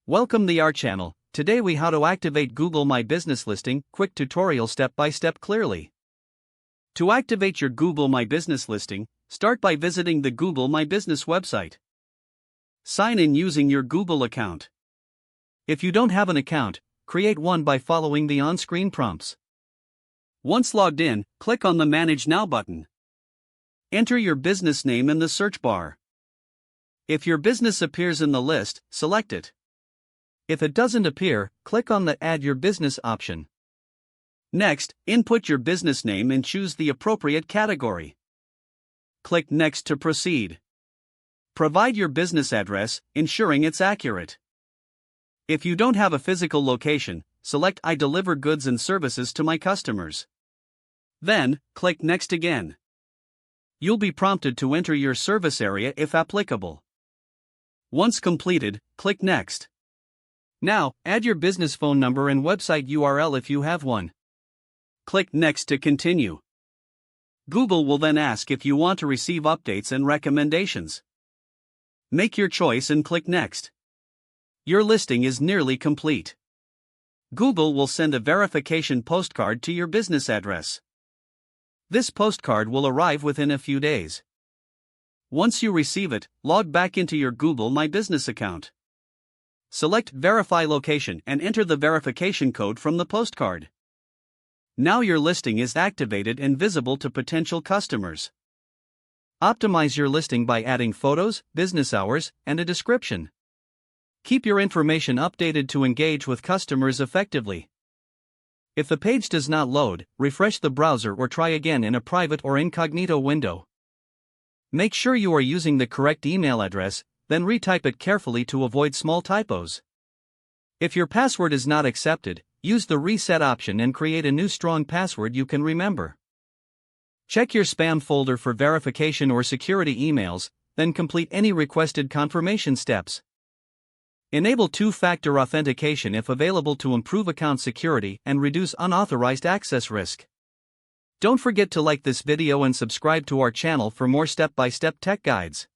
Welcome to our channel. Today we how to activate Google My Business listing, quick tutorial step by step clearly. To activate your Google My Business listing, start by visiting the Google My Business website. Sign in using your Google account. If you don't have an account, create one by following the on-screen prompts. Once logged in, click on the Manage Now button. Enter your business name in the search bar. If your business appears in the list, select it. If it doesn't appear, click on the Add Your Business option. Next, input your business name and choose the appropriate category. Click Next to proceed. Provide your business address, ensuring it's accurate. If you don't have a physical location, select I deliver goods and services to my customers. Then, click Next again. You'll be prompted to enter your service area if applicable. Once completed, click Next. Now, add your business phone number and website URL if you have one. Click Next to continue. Google will then ask if you want to receive updates and recommendations. Make your choice and click Next. Your listing is nearly complete. Google will send a verification postcard to your business address. This postcard will arrive within a few days. Once you receive it, log back into your Google My Business account. Select Verify Location and enter the verification code from the postcard. Now your listing is activated and visible to potential customers. Optimize your listing by adding photos, business hours, and a description. Keep your information updated to engage with customers effectively. If the page does not load, refresh the browser or try again in a private or incognito window. Make sure you are using the correct email address, then retype it carefully to avoid small typos. If your password is not accepted, use the reset option and create a new strong password you can remember. Check your spam folder for verification or security emails, then complete any requested confirmation steps. Enable two-factor authentication if available to improve account security and reduce unauthorized access risk. Don't forget to like this video and subscribe to our channel for more step-by-step tech guides.